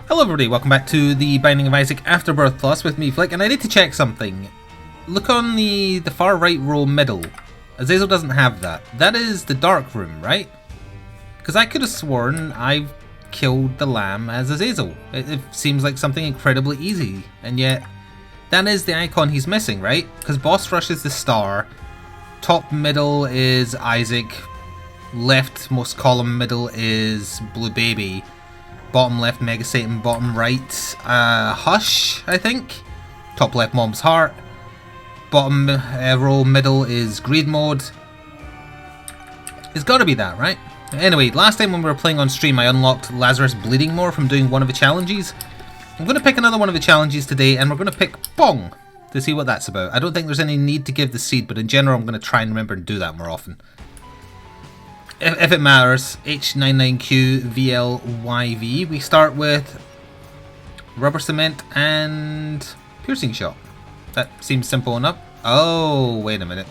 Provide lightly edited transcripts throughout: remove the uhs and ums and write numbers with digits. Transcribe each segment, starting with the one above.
Hello everybody, welcome back to the Binding of Isaac Afterbirth Plus with me, Flik, and I need to check something. Look on the far right row middle. Azazel doesn't have that. That is the dark room, right? Because I could have sworn I've killed the lamb as Azazel. It seems like something incredibly easy, and yet that is the icon he's missing, right? Because boss rush is the star, top middle is Isaac, leftmost column middle is Blue Baby, bottom left Mega Satan, bottom right Hush, I think. Top left Mom's Heart. Bottom row middle is Greed Mode. It's gotta be that, right? Anyway, last time when we were playing on stream I unlocked Lazarus bleeding more from doing one of the challenges. I'm going to pick another one of the challenges today and we're going to pick Pong to see what that's about. I don't think there's any need to give the seed, but in general I'm going to try and remember and do that more often. If it matters, H99QVLYV. We start with Rubber Cement and Piercing Shot. That seems simple enough. Oh, wait a minute.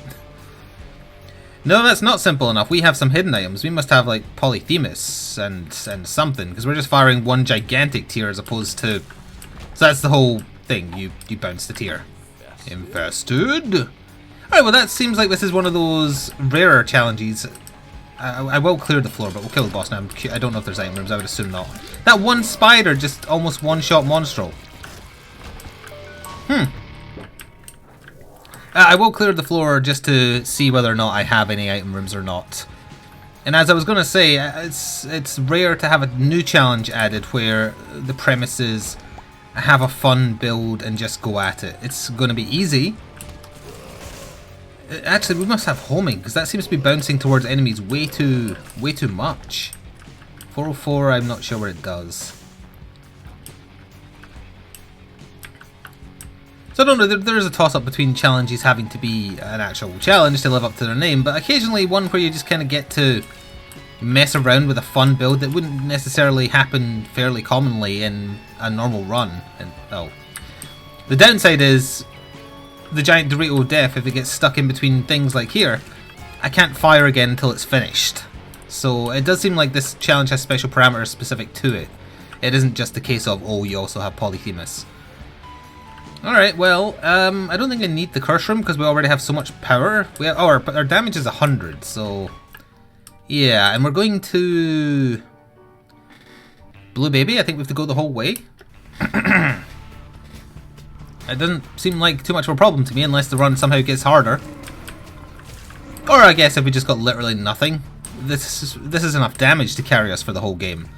No, that's not simple enough. We have some hidden items. We must have like Polyphemus and something, because we're just firing one gigantic tier as opposed to... So that's the whole thing. You bounce the tier. Infested. Alright, well that seems like this is one of those rarer challenges. I will clear the floor, but we'll kill the boss now. I don't know if there's item rooms, I would assume not. That one spider just almost one-shot Monstro. I will clear the floor just to see whether or not I have any item rooms or not. And as I was going to say, it's rare to have a new challenge added where the premise is have a fun build and just go at it. It's going to be easy. Actually, we must have homing, because that seems to be bouncing towards enemies way too much. 404, I'm not sure what it does. So I don't know, there is a toss-up between challenges having to be an actual challenge to live up to their name, but occasionally one where you just kind of get to mess around with a fun build that wouldn't necessarily happen fairly commonly in a normal run. And oh, the downside is the giant Dorito of death. If it gets stuck in between things like here, I can't fire again until it's finished. So it does seem like this challenge has special parameters specific to it. It isn't just a case of, oh, you also have Polyphemus. Alright, well, I don't think I need the curse room because we already have so much power. Our damage is 100, so... Yeah, and we're going to... Blue Baby, I think we have to go the whole way. It doesn't seem like too much of a problem to me unless the run somehow gets harder. Or I guess if we just got literally nothing. This is enough damage to carry us for the whole game.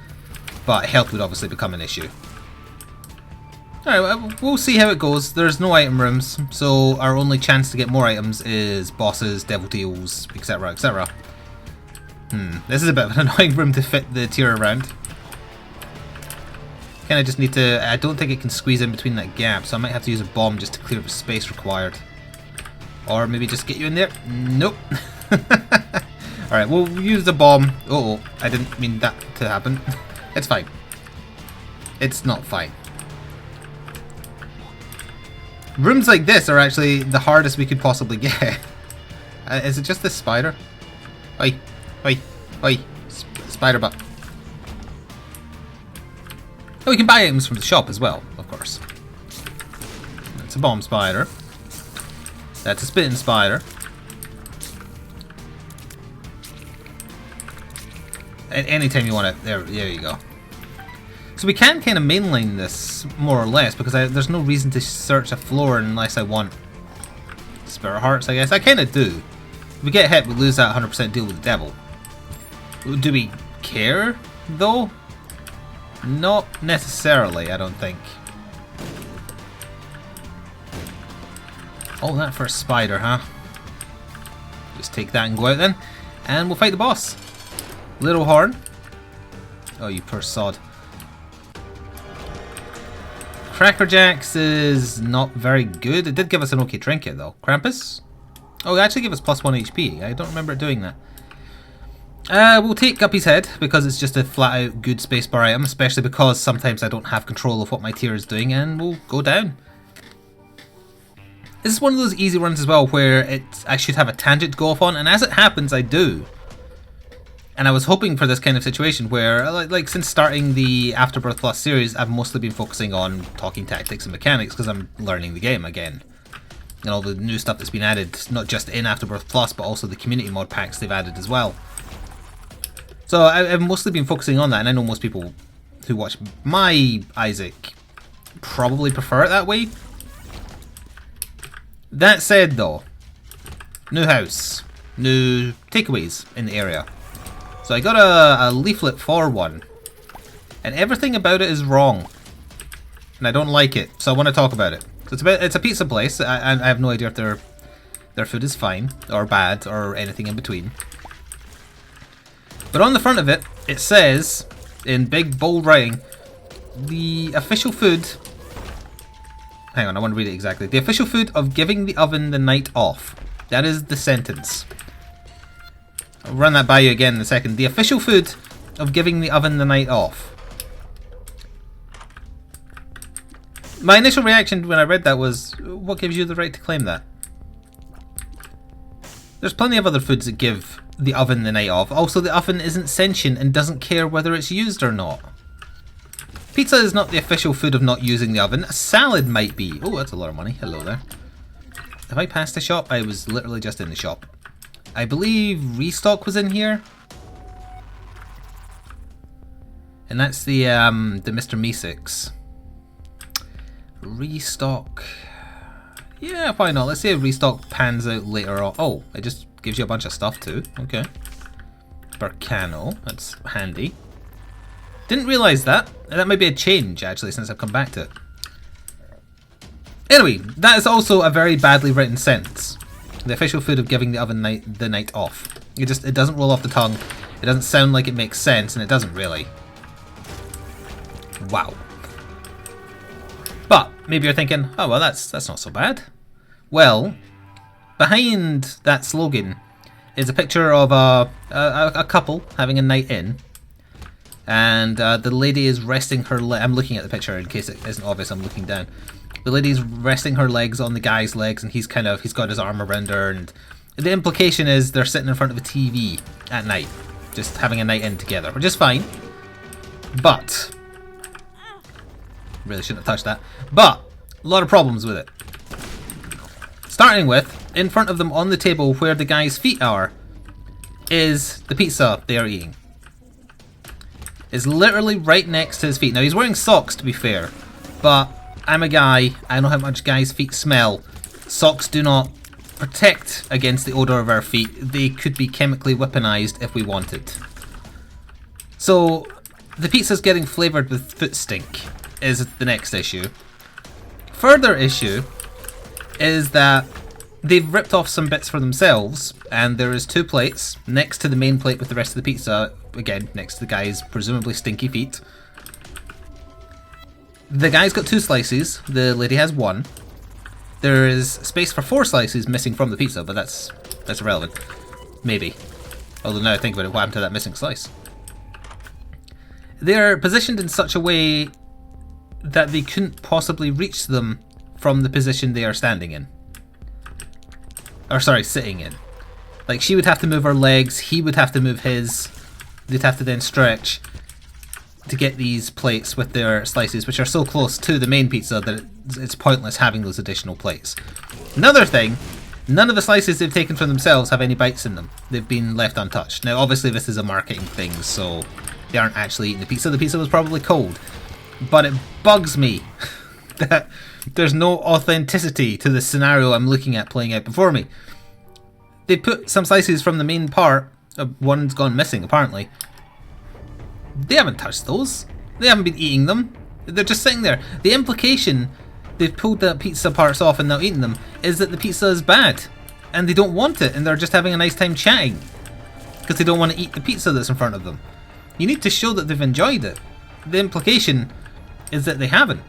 But health would obviously become an issue. Alright, we'll see how it goes. There's no item rooms, so our only chance to get more items is bosses, devil deals, etc, etc. This is a bit of an annoying room to fit the tier around. Kinda just need to... I don't think it can squeeze in between that gap, so I might have to use a bomb just to clear the space required. Or maybe just get you in there. Nope. Alright, we'll use the bomb. Oh, I didn't mean that to happen. It's fine. It's not fine. Rooms like this are actually the hardest we could possibly get. Is it just this spider? Oi, oi, oi, spider butt. Oh, we can buy items from the shop as well, of course. That's a bomb spider. That's a spitting spider. And anytime you want it, there you go. So we can kind of mainline this, more or less, because there's no reason to search a floor unless I want Spirit Hearts, I guess. I kind of do. If we get hit, we lose that 100% deal with the devil. Do we care, though? Not necessarily, I don't think. Oh, that for a spider, huh? Just take that and go out then. And we'll fight the boss. Little Horn. Oh, you poor sod. Cracker Jacks is not very good. It did give us an okay trinket though. Krampus? Oh, it actually gave us plus 1 HP. I don't remember it doing that. We'll take Guppy's Head because it's just a flat out good spacebar item, especially because sometimes I don't have control of what my tier is doing, and we'll go down. This is one of those easy runs as well where I should have a tangent to go off on, and as it happens I do. And I was hoping for this kind of situation where, like since starting the Afterbirth Plus series, I've mostly been focusing on talking tactics and mechanics because I'm learning the game again. And all the new stuff that's been added, not just in Afterbirth Plus, but also the community mod packs they've added as well. So I've mostly been focusing on that, and I know most people who watch my Isaac probably prefer it that way. That said though, new house, new takeaways in the area. So I got a leaflet for one, and everything about it is wrong, and I don't like it, so I want to talk about it. So it's a pizza place. I have no idea if their food is fine or bad or anything in between. But on the front of it, it says in big bold writing, the official food. Hang on, I want to read it exactly. The official food of giving the oven the night off. That is the sentence. I'll run that by you again in a second. The official food of giving the oven the night off. My initial reaction when I read that was, what gives you the right to claim that? There's plenty of other foods that give the oven the night off. Also, the oven isn't sentient and doesn't care whether it's used or not. Pizza is not the official food of not using the oven. A salad might be. Oh, that's a lot of money. Hello there. Have I passed the shop? I was literally just in the shop. I believe Restock was in here. And that's the Mr. Meeseeks. Restock. Yeah, why not? Let's see if Restock pans out later on. Oh, it just gives you a bunch of stuff too. Okay. Burcano. That's handy. Didn't realise that. That might be a change actually since I've come back to it. Anyway, that is also a very badly written sentence. The official food of giving the oven the night off. It doesn't roll off the tongue. It doesn't sound like it makes sense, and it doesn't really. Wow. But maybe you're thinking, oh well, that's not so bad. Well, behind that slogan is a picture of a couple having a night in, and the lady is resting her leg. I'm looking at the picture in case it isn't obvious. I'm looking down. The lady's resting her legs on the guy's legs, and he's got his arm around her, and the implication is they're sitting in front of a TV at night, just having a night in together, which is fine. But really shouldn't have touched that. But a lot of problems with it. Starting with, in front of them on the table where the guy's feet are, is the pizza they are eating. It's literally right next to his feet. Now he's wearing socks to be fair, but I'm a guy, I know how much guys' feet smell. Socks do not protect against the odour of our feet. They could be chemically weaponized if we wanted. So the pizza's getting flavoured with foot stink is the next issue. Further issue is that they've ripped off some bits for themselves, and there is 2 plates next to the main plate with the rest of the pizza, again next to the guy's presumably stinky feet. The guy's got 2 slices, the lady has 1. There is space for 4 slices missing from the pizza, but that's irrelevant. Maybe. Although now I think about it, what happened to that missing slice? They're positioned in such a way that they couldn't possibly reach them from the position they are standing in. Or sorry, sitting in. Like, she would have to move her legs, he would have to move his, they'd have to then stretch to get these plates with their slices, which are so close to the main pizza that it's pointless having those additional plates. Another thing, none of the slices they've taken for themselves have any bites in them. They've been left untouched. Now obviously this is a marketing thing, so they aren't actually eating the pizza. The pizza was probably cold. But it bugs me that there's no authenticity to the scenario I'm looking at playing out before me. They put some slices from the main part, one's gone missing apparently. They haven't touched those. They haven't been eating them. They're just sitting there. The implication they've pulled the pizza parts off and now eaten them is that the pizza is bad and they don't want it and they're just having a nice time chatting because they don't want to eat the pizza that's in front of them. You need to show that they've enjoyed it. The implication is that they haven't.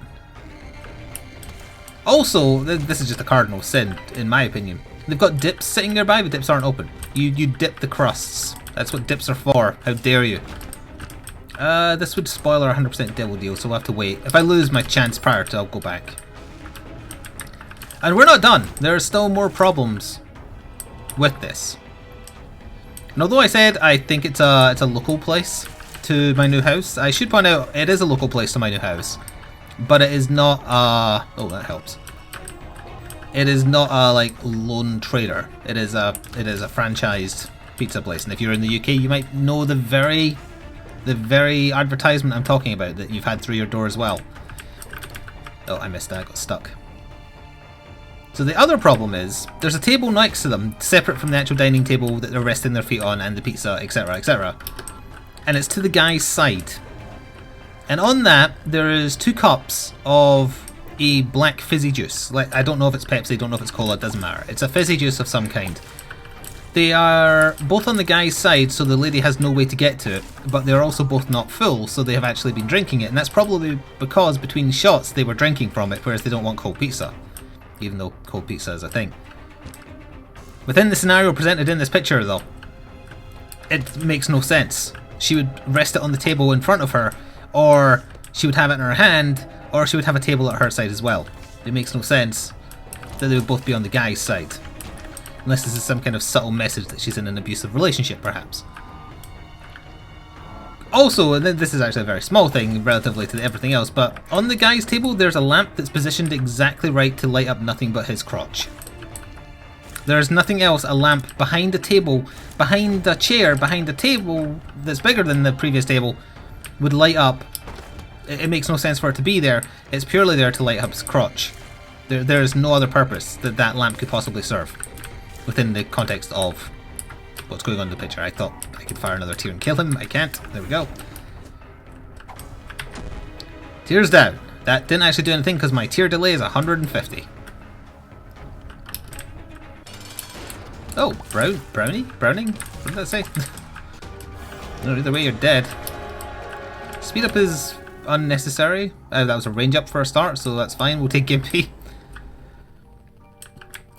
Also, this is just a cardinal sin in my opinion. They've got dips sitting nearby, but dips aren't open. You dip the crusts. That's what dips are for. How dare you? This would spoil our 100% devil deal, so we'll have to wait. If I lose my chance prior to, I'll go back. And we're not done. There are still more problems with this. And although I said I think it's a local place to my new house, I should point out it is a local place to my new house, but it is not oh, that helps. It is not a like lone trader. It is a franchised pizza place, and if you're in the UK, you might know the very advertisement I'm talking about that you've had through your door as well. Oh, I missed that. I got stuck. So the other problem is there's a table next to them, separate from the actual dining table that they're resting their feet on and the pizza, etc., etc. And it's to the guy's side. And on that, there is 2 cups of a black fizzy juice. Like, I don't know if it's Pepsi, don't know if it's cola, it doesn't matter. It's a fizzy juice of some kind. They are both on the guy's side, so the lady has no way to get to it, but they're also both not full, so they have actually been drinking it, and that's probably because between shots they were drinking from it, whereas they don't want cold pizza, even though cold pizza is a thing. Within the scenario presented in this picture, though, it makes no sense. She would rest it on the table in front of her, or she would have it in her hand, or she would have a table at her side as well. It makes no sense that they would both be on the guy's side. Unless this is some kind of subtle message that she's in an abusive relationship, perhaps. Also, and this is actually a very small thing relatively to everything else, but on the guy's table there's a lamp that's positioned exactly right to light up nothing but his crotch. There's nothing else, a lamp behind a table, behind a chair, behind a table that's bigger than the previous table, would light up. It makes no sense for it to be there. It's purely there to light up his crotch. There is no other purpose that that lamp could possibly serve within the context of what's going on in the picture. I thought I could fire another tear and kill him. I can't. There we go. Tears down. That didn't actually do anything because my tear delay is 150. Oh, brownie? Browning? What did that say? No, either way you're dead. Speed up is unnecessary. That was a range up for a start, so that's fine. We'll take Gimpy.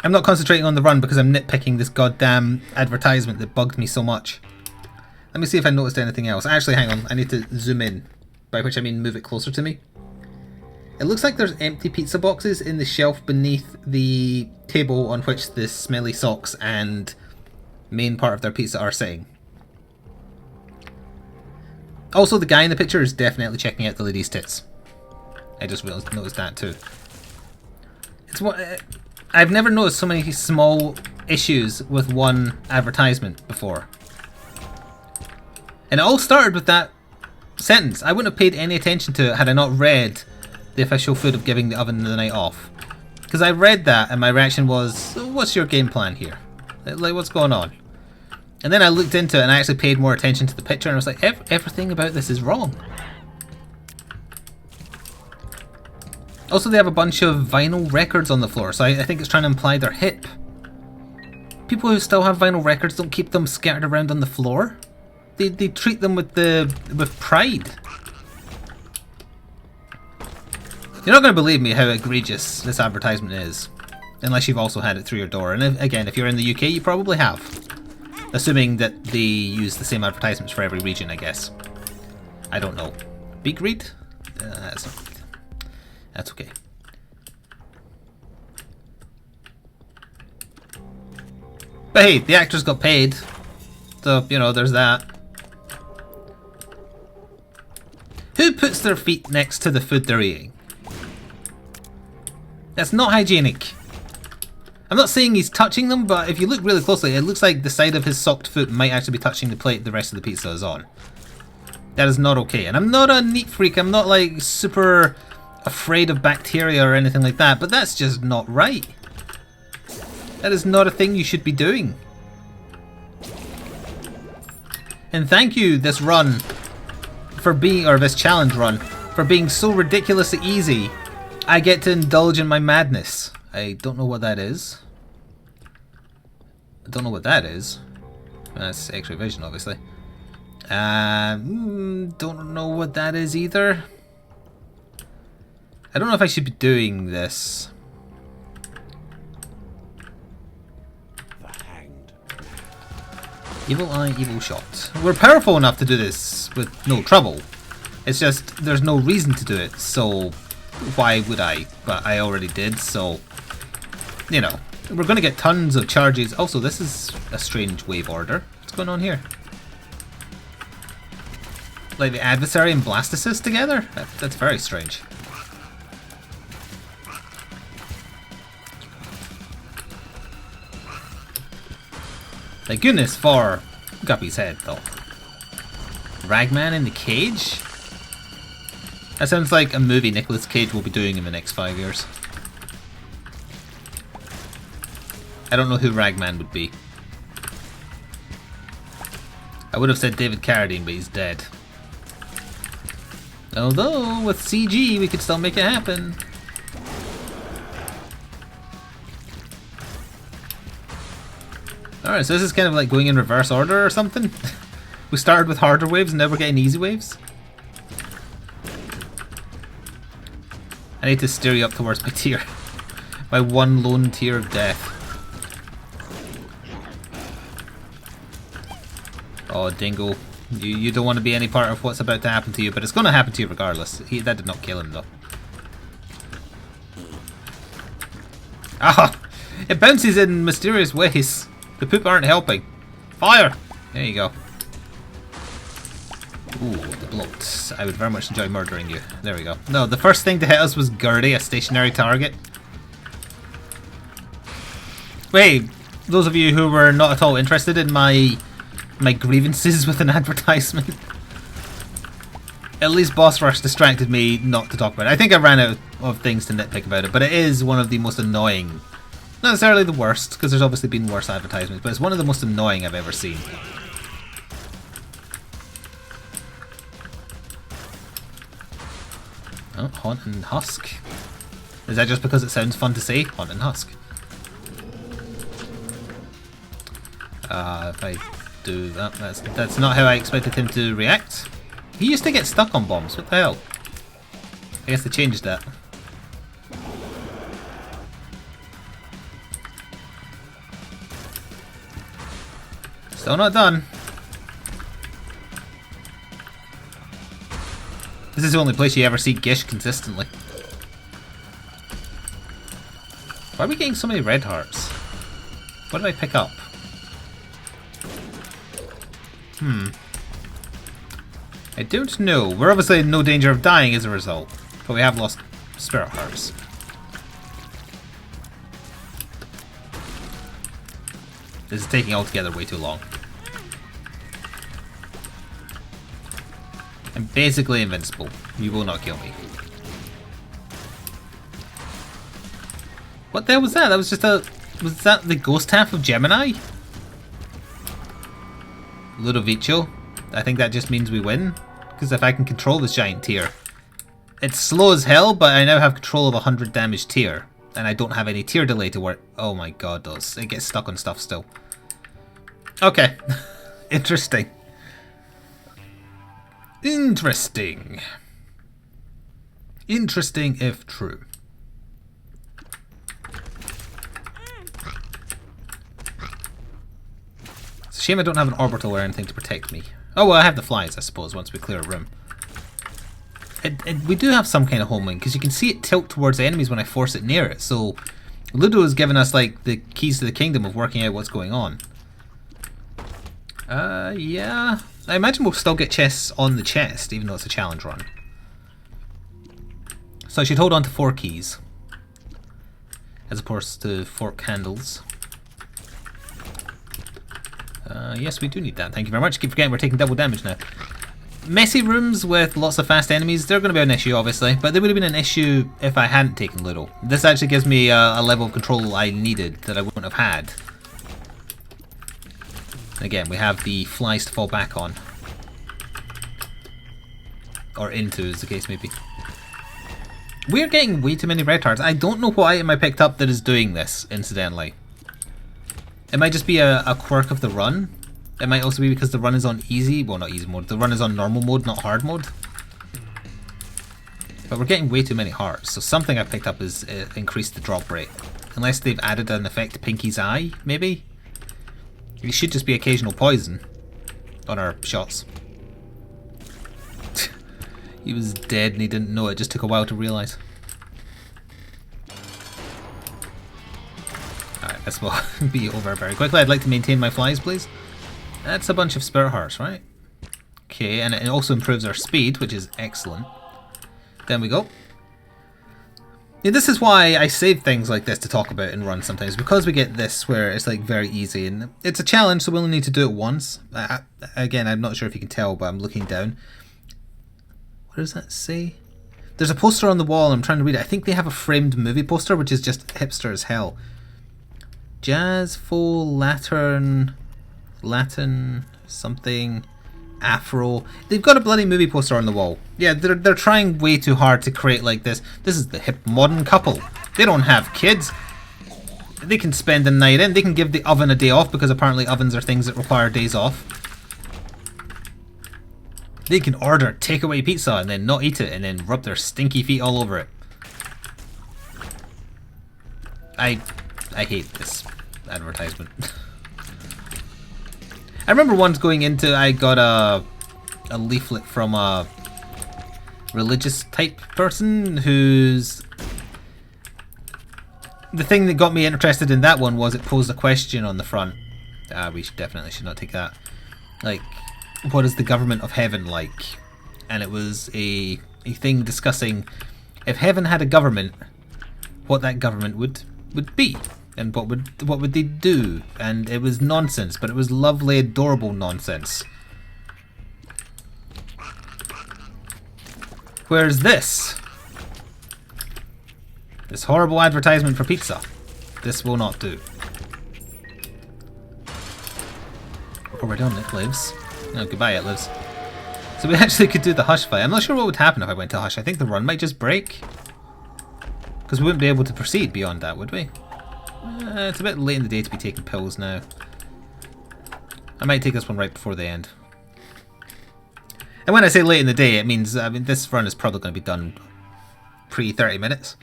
I'm not concentrating on the run because I'm nitpicking this goddamn advertisement that bugged me so much. Let me see if I noticed anything else. Actually, hang on. I need to zoom in, by which I mean move it closer to me. It looks like there's empty pizza boxes in the shelf beneath the table on which the smelly socks and main part of their pizza are sitting. Also, the guy in the picture is definitely checking out the lady's tits. I just noticed that too. It's what I've never noticed so many small issues with one advertisement before. And it all started with that sentence. I wouldn't have paid any attention to it had I not read the official food of giving the oven the night off. Because I read that and my reaction was, what's your game plan here? Like, what's going on? And then I looked into it and I actually paid more attention to the picture and I was like, everything about this is wrong. Also, they have a bunch of vinyl records on the floor, so I think it's trying to imply they're hip. People who still have vinyl records don't keep them scattered around on the floor. They treat them with pride. You're not going to believe me how egregious this advertisement is, unless you've also had it through your door. And again, if you're in the UK, you probably have. Assuming that they use the same advertisements for every region, I guess. I don't know. Big read? That's not read. That's okay. But hey, the actors got paid. So, you know, there's that. Who puts their feet next to the food they're eating? That's not hygienic. I'm not saying he's touching them, but if you look really closely, it looks like the side of his socked foot might actually be touching the plate the rest of the pizza is on. That is not okay. And I'm not a neat freak. I'm not like super afraid of bacteria or anything like that, but that's just not right. That is not a thing you should be doing. And thank you, this run, for being, or this challenge run, for being so ridiculously easy. I get to indulge in my madness. I don't know what that is. I don't know what that is. That's X-ray vision, obviously. Don't know what that is either. I don't know if I should be doing this. The Hanged. Evil eye, evil shot. We're powerful enough to do this with no trouble. It's just there's no reason to do it, so why would I? But I already did, so you know. We're going to get tons of charges. Also, this is a strange wave order. What's going on here? Like the adversary and Blastocyst together? That's very strange. Thank goodness for Guppy's head, though. Ragman in the cage? That sounds like a movie Nicolas Cage will be doing in the next 5 years. I don't know who Ragman would be. I would have said David Carradine, but he's dead. Although, with CG, we could still make it happen. Alright, so this is kind of like going in reverse order or something. We started with harder waves and now we're getting easy waves. I need to steer you up towards my tier. My one lone tier of death. Oh, Dingo. You don't want to be any part of what's about to happen to you, but it's going to happen to you regardless. That did not kill him, though. Ah! It bounces in mysterious ways. The poop aren't helping. Fire! There you go. Ooh, the bloat. I would very much enjoy murdering you. There we go. No, the first thing to hit us was Gurdy, a stationary target. Wait, those of you who were not at all interested in my grievances with an advertisement. At least Boss Rush distracted me not to talk about it. I think I ran out of things to nitpick about it, but it is one of the most annoying. Not necessarily the worst, because there's obviously been worse advertisements, but it's one of the most annoying I've ever seen. Oh, Haunt and Husk. Is that just because it sounds fun to say? Haunt and Husk. If I do that, that's not how I expected him to react. He used to get stuck on bombs, what the hell? I guess they changed that. Still not done. This is the only place you ever see Gish consistently. Why are we getting so many red hearts? What did I pick up? I don't know. We're obviously in no danger of dying as a result, but we have lost spirit hearts. This is taking altogether way too long. I'm basically invincible. You will not kill me. What the hell was that? That was just a... Was that the ghost half of Gemini? Ludovico. I think that just means we win. Because if I can control this giant tier. It's slow as hell, but I now have control of 100 damage tier. And I don't have any tier delay to work. Oh my god, does. It gets stuck on stuff still. Okay. Interesting. Interesting. Interesting if true. It's a shame I don't have an orbital or anything to protect me. Oh well, I have the flies, I suppose, once we clear a room. We do have some kind of homing, because you can see it tilt towards enemies when I force it near it, so Ludo has given us like the keys to the kingdom of working out what's going on. Yeah. I imagine we'll still get chests on the chest, even though it's a challenge run. So I should hold on to 4 keys. As opposed to fork handles. Yes, we do need that. Thank you very much. Keep forgetting we're taking double damage now. Messy rooms with lots of fast enemies, they're going to be an issue, obviously. But they would have been an issue if I hadn't taken Ludo. This actually gives me a level of control I needed that I wouldn't have had. Again, we have the flies to fall back on. Or into, as the case may be. We're getting way too many red hearts. I don't know what item I picked up that is doing this, incidentally. It might just be a quirk of the run. It might also be because the run is on easy. Well, not easy mode. The run is on normal mode, not hard mode. But we're getting way too many hearts. So something I picked up is increased the drop rate. Unless they've added an effect to Pinky's eye, maybe? It should just be occasional poison on our shots. He was dead and he didn't know it. Just took a while to realise. Alright, this will be over very quickly. I'd like to maintain my flies, please. That's a bunch of spirit hearts, right? Okay, and it also improves our speed, which is excellent. There we go. Yeah, this is why I save things like this to talk about and run sometimes, because we get this where it's like very easy, and it's a challenge, so we only need to do it once. Again, I'm not sure if you can tell, but I'm looking down. What does that say? There's a poster on the wall, I'm trying to read it. I think they have a framed movie poster, which is just hipster as hell. Jazz, full, Latin, something, Afro. They've got a bloody movie poster on the wall. Yeah, they're trying way too hard to create like this. This is the hip modern couple. They don't have kids. They can spend the night in. They can give the oven a day off, because apparently ovens are things that require days off. They can order takeaway pizza and then not eat it and then rub their stinky feet all over it. I hate this advertisement. I remember once going into, I got a leaflet from a religious type person who's... The thing that got me interested in that one was it posed a question on the front. We definitely should not take that. Like, what is the government of heaven like? And it was a thing discussing if heaven had a government, what that government would be. And what would they do? And it was nonsense, but it was lovely, adorable nonsense. Where's this? This horrible advertisement for pizza. This will not do. Oh, we're done. It lives. Oh, goodbye, it lives. So we actually could do the hush fight. I'm not sure what would happen if I went to hush. I think the run might just break. Because we wouldn't be able to proceed beyond that, would we? It's a bit late in the day to be taking pills now. I might take this one right before the end. And when I say late in the day, it means, I mean, this run is probably going to be done pre-30 minutes.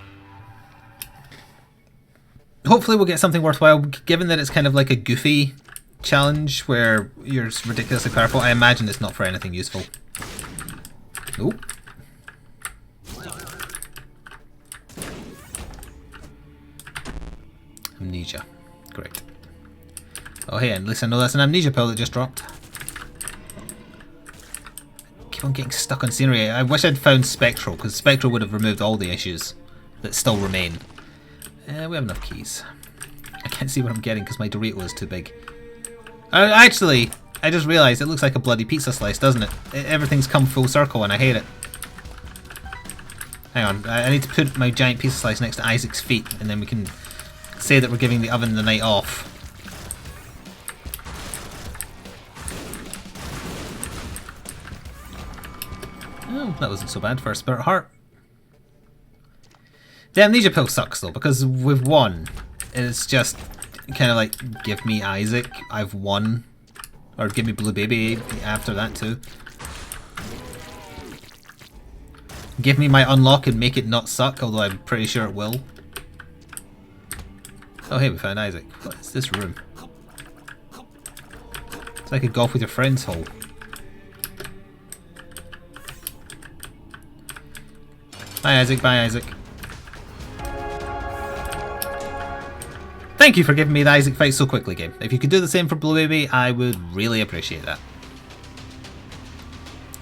Hopefully we'll get something worthwhile, given that it's kind of like a goofy challenge where you're ridiculously powerful. I imagine it's not for anything useful. Oh. Amnesia. Great. Oh hey, at least I know that's an amnesia pill that just dropped. Keep on getting stuck on scenery. I wish I'd found Spectral, because Spectral would have removed all the issues that still remain. We have enough keys. I can't see what I'm getting because my Dorito is too big. Actually, I just realised it looks like a bloody pizza slice, doesn't it? Everything's come full circle and I hate it. Hang on, I need to put my giant pizza slice next to Isaac's feet, and then we can say that we're giving the oven the night off. Oh, that wasn't so bad for a spirit heart. The amnesia pill sucks though, because we've won. It's just kind of like, give me Isaac, I've won. Or give me Blue Baby after that too. Give me my unlock and make it not suck, although I'm pretty sure it will. Oh hey, we found Isaac. What is this room? It's like a golf with your friends hole. Bye Isaac, bye Isaac. Thank you for giving me the Isaac fight so quickly, game. If you could do the same for Blue Baby, I would really appreciate that.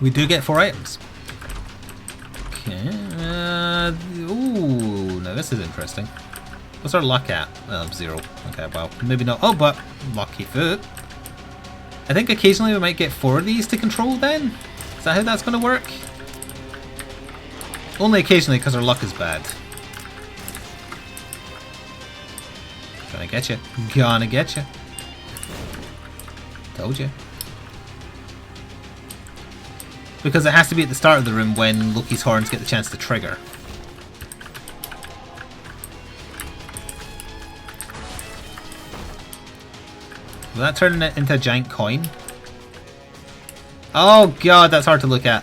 We do get 4 items. Okay. Ooh, now this is interesting. What's our luck at? 0. Okay, well, maybe not. Oh, but lucky foot. I think occasionally we might get 4 of these to control then? Is that how that's going to work? Only occasionally because our luck is bad. Gonna get you. Gonna get you. Told you. Because it has to be at the start of the room when Loki's horns get the chance to trigger. Will that turn it into a giant coin? Oh god, that's hard to look at.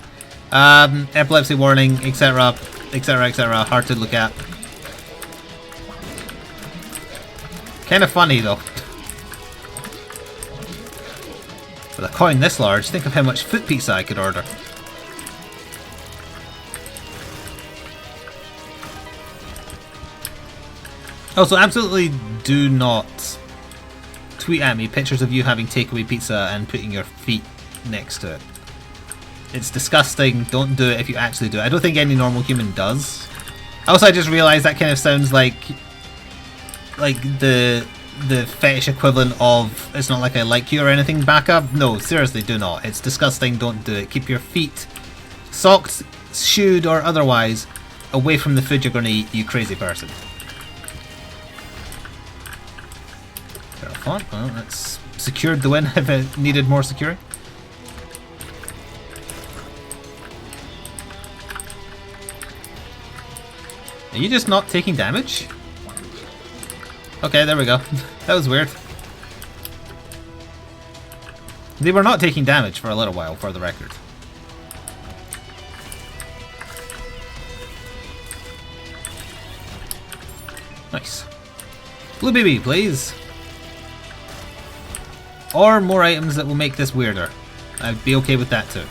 Epilepsy warning, etc, etc, etc. Hard to look at. Kind of funny though. With a coin this large, think of how much foot pizza I could order. Also, absolutely do not tweet at me pictures of you having takeaway pizza and putting your feet next to it. It's disgusting. Don't do it if you actually do it. I don't think any normal human does. Also, I just realised that kind of sounds like the fetish equivalent of "it's not like I like you" or anything back up. No, seriously, do not. It's disgusting. Don't do it. Keep your feet socked, shoed, or otherwise away from the food you're going to eat, you crazy person. Well, that's secured the win if it needed more securing. Are you just not taking damage? Okay, there we go. That was weird. They were not taking damage for a little while, for the record. Nice. Blue baby, please. Or more items that will make this weirder. I'd be okay with that too.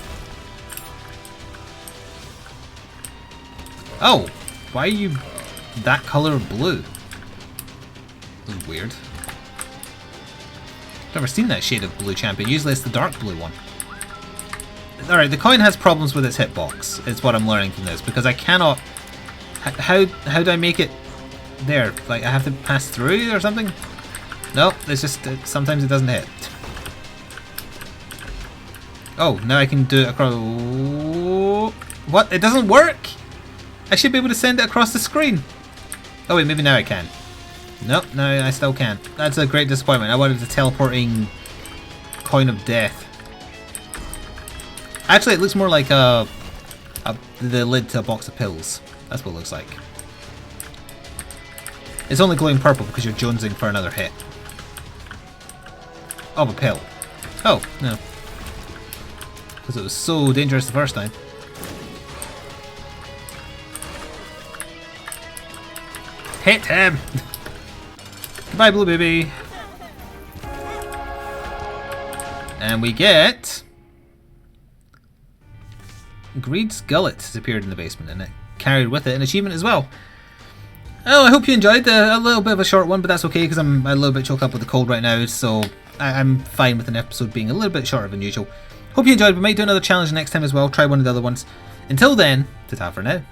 Oh! Why are you that color of blue? This is weird. Never seen that shade of blue champion. Usually it's the dark blue one. Alright, the coin has problems with its hitbox, is what I'm learning from this, because I cannot... How do I make it there? Like, I have to pass through or something? No, it's just... sometimes it doesn't hit. Oh, now I can do it across... What? It doesn't work? I should be able to send it across the screen. Oh wait, maybe now I can. Nope, no, I still can't. That's a great disappointment. I wanted the teleporting coin of death. Actually, it looks more like the lid to a box of pills. That's what it looks like. It's only glowing purple because you're jonesing for another hit. Oh, a pill. Oh, no. Because it was so dangerous the first time. Hit him! Goodbye, blue baby. And we get... Greed's Gullet has appeared in the basement, and it carried with it an achievement as well. Oh, I hope you enjoyed a little bit of a short one, but that's okay because I'm a little bit choked up with the cold right now, so I'm fine with an episode being a little bit shorter than usual. Hope you enjoyed. We might do another challenge next time as well, try one of the other ones. Until then, ta-ta for now.